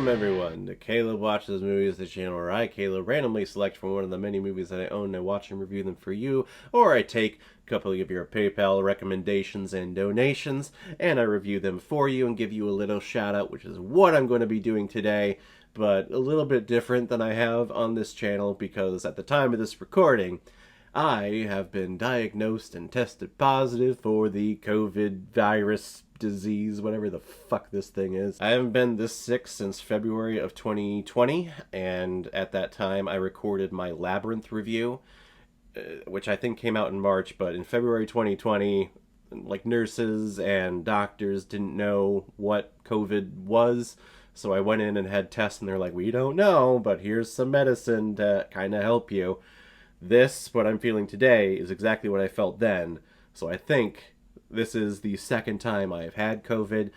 everyone, to Caleb Watches Movies, the channel where I, Caleb, randomly select from one of the many movies that I own and I watch and review them for you, or I take a couple of your PayPal recommendations and donations, and I review them for you and give you a little shout out, which is what I'm going to be doing today, but a little bit different than I have on this channel, because at the time of this recording, I have been diagnosed and tested positive for the COVID virus disease, whatever the fuck this thing is. I haven't been this sick since February of 2020, and at that time I recorded my Labyrinth review, which I think came out in March, but in February 2020, like, nurses and doctors didn't know what COVID was, so I went in and had tests, and they're like, we don't know, but here's some medicine to kind of help you. This, what I'm feeling today, is exactly what I felt then. So I think this is the second time I've had COVID.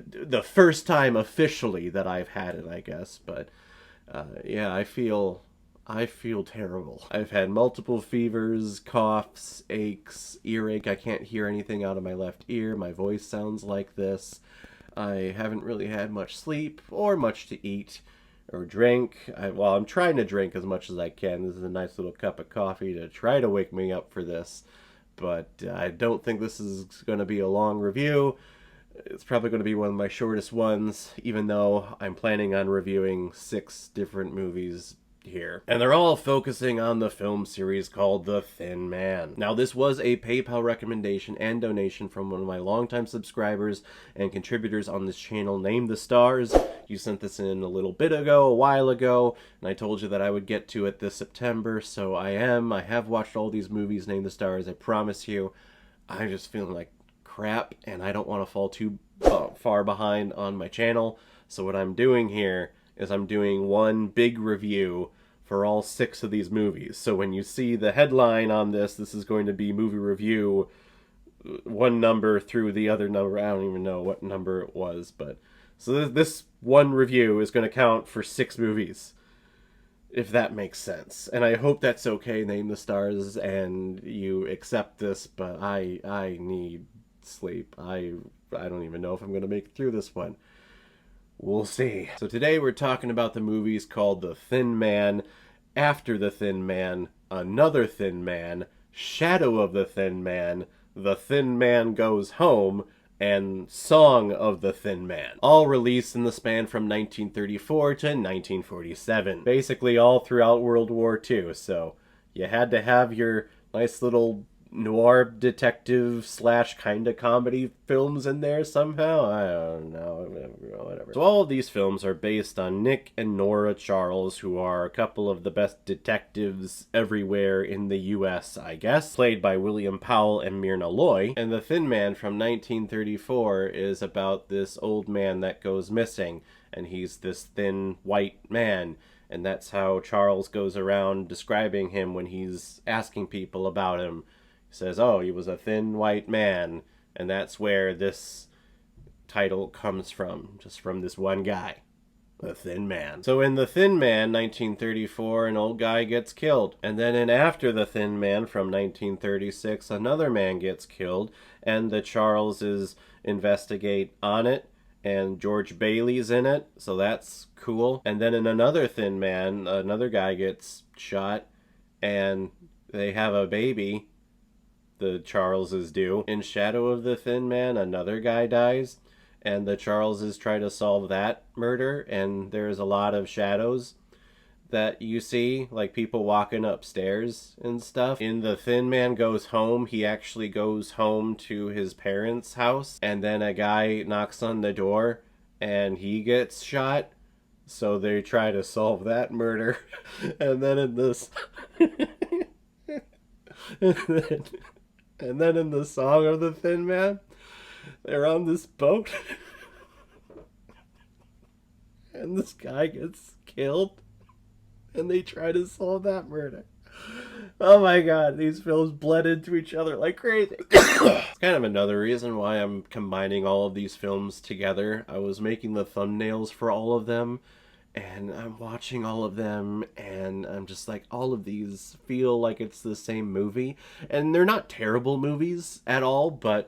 The first time officially that I've had it, I guess. But yeah, I feel terrible. I've had multiple fevers, coughs, aches, earache. I can't hear anything out of my left ear. My voice sounds like this. I haven't really had much sleep or much to eat or drink. I'm trying to drink as much as I can. This is a nice little cup of coffee to try to wake me up for this, but I don't think this is going to be a long review. It's probably going to be one of my shortest ones, even though I'm planning on reviewing 6 different movies here. And they're all focusing on the film series called The Thin Man. Now, this was a PayPal recommendation and donation from one of my longtime subscribers and contributors on this channel, named The Stars. You sent this in a little bit ago, a while ago, and I told you that I would get to it this September, so I am. I have watched all these movies, named The Stars, I promise you. I'm just feeling like crap, and I don't want to fall too far behind on my channel, so what I'm doing here is I'm doing one big review for all 6 of these movies. So when you see the headline on this is going to be movie review, one number through the other number. I don't even know what number it was, but so this one review is going to count for 6 movies, if that makes sense. And I hope that's okay, Name the Stars, and you accept this, but I need sleep. I don't even know if I'm going to make it through this one. We'll see. So today we're talking about the movies called The Thin Man, After the Thin Man, Another Thin Man, Shadow of the Thin Man, The Thin Man Goes Home, and Song of the Thin Man. All released in the span from 1934 to 1947. Basically all throughout World War II, so you had to have your nice little noir detective / kind of comedy films in there somehow. I don't know, whatever. So all of these films are based on Nick and Nora Charles, who are a couple of the best detectives everywhere in the US, I guess, played by William Powell and Myrna Loy. And The Thin Man from 1934 is about this old man that goes missing, and he's this thin white man. And that's how Charles goes around describing him when he's asking people about him. Says, oh, he was a thin white man, and that's where this title comes from, just from this one guy, The Thin Man. So in The Thin Man, 1934, an old guy gets killed, and then in After the Thin Man from 1936, another man gets killed, and the Charleses investigate on it, and George Bailey's in it, so that's cool. And then in Another Thin Man, another guy gets shot, and they have a baby. The Charleses do. In Shadow of the Thin Man, another guy dies, and the Charleses try to solve that murder, and there's a lot of shadows that you see, like people walking upstairs and stuff. In The Thin Man Goes Home, he actually goes home to his parents' house, and then a guy knocks on the door, and he gets shot, so they try to solve that murder. And then in this... And then in the Song of the Thin Man, they're on this boat, and this guy gets killed, and they try to solve that murder. Oh my god, these films bled into each other like crazy. It's kind of another reason why I'm combining all of these films together. I was making the thumbnails for all of them, and I'm watching all of them, and I'm just like, all of these feel like it's the same movie. And they're not terrible movies at all, but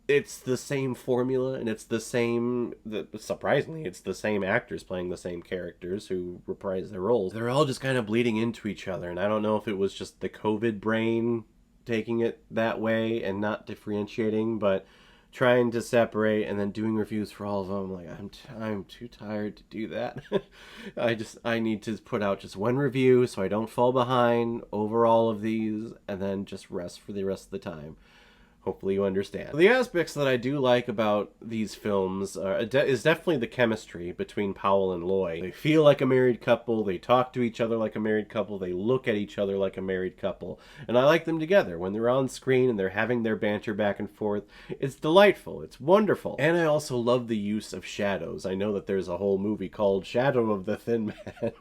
it's the same formula, and it's the same, surprisingly, it's the same actors playing the same characters who reprise their roles. They're all just kind of bleeding into each other, and I don't know if it was just the COVID brain taking it that way and not differentiating, but trying to separate and then doing reviews for all of them. Like, I'm too tired to do that. I need to put out just one review so I don't fall behind over all of these, and then just rest for the rest of the time. Hopefully you understand. The aspects that I do like about these films is definitely the chemistry between Powell and Loy. They feel like a married couple, they talk to each other like a married couple, they look at each other like a married couple, and I like them together. When they're on screen and they're having their banter back and forth, it's delightful, it's wonderful. And I also love the use of shadows. I know that there's a whole movie called Shadow of the Thin Man.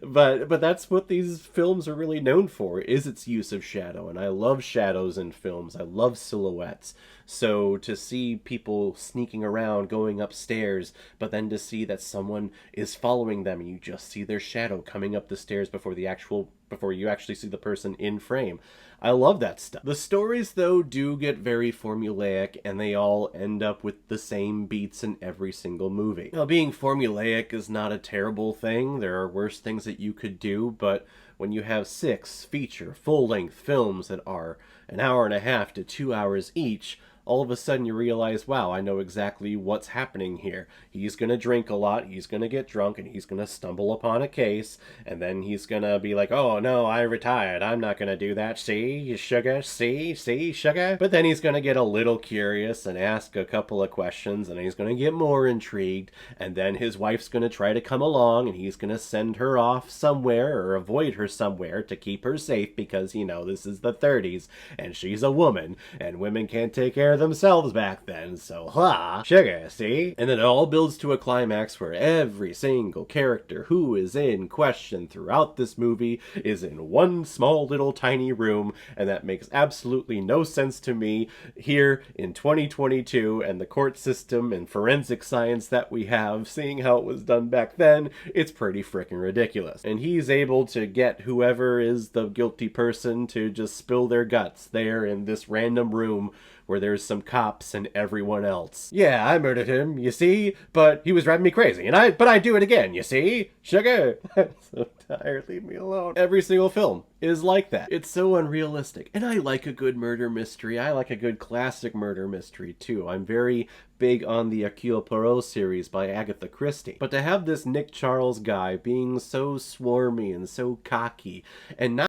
but that's what these films are really known for, is its use of shadow, and I love shadows in films. I love silhouettes. So to see people sneaking around, going upstairs, but then to see that someone is following them and you just see their shadow coming up the stairs before you actually see the person in frame. I love that stuff. The stories, though, do get very formulaic, and they all end up with the same beats in every single movie. Now, being formulaic is not a terrible thing. There are worse things that you could do, but when you have 6 feature, full-length films that are an hour and a half to 2 hours each, all of a sudden you realize, wow, I know exactly what's happening here. He's going to drink a lot, he's going to get drunk, and he's going to stumble upon a case, and then he's going to be like, oh no, I retired, I'm not going to do that, see, sugar, see, sugar? But then he's going to get a little curious and ask a couple of questions, and he's going to get more intrigued, and then his wife's going to try to come along, and he's going to send her off somewhere, or avoid her somewhere to keep her safe, because, you know, this is the 30s, and she's a woman, and women can't take care of themselves back then, so sugar, see? And then it all builds to a climax where every single character who is in question throughout this movie is in one small little tiny room, and that makes absolutely no sense to me here in 2022 and the court system and forensic science that we have. Seeing how it was done back then, it's pretty freaking ridiculous. And he's able to get whoever is the guilty person to just spill their guts there in this random room where there's some cops and everyone else. Yeah, I murdered him, you see, but he was driving me crazy, but I'd do it again, you see? Sugar! I'm so tired, leave me alone. Every single film is like that. It's so unrealistic. And I like a good murder mystery. I like a good classic murder mystery, too. I'm very big on the Hercule Poirot series by Agatha Christie. But to have this Nick Charles guy being so swarmy and so cocky, and not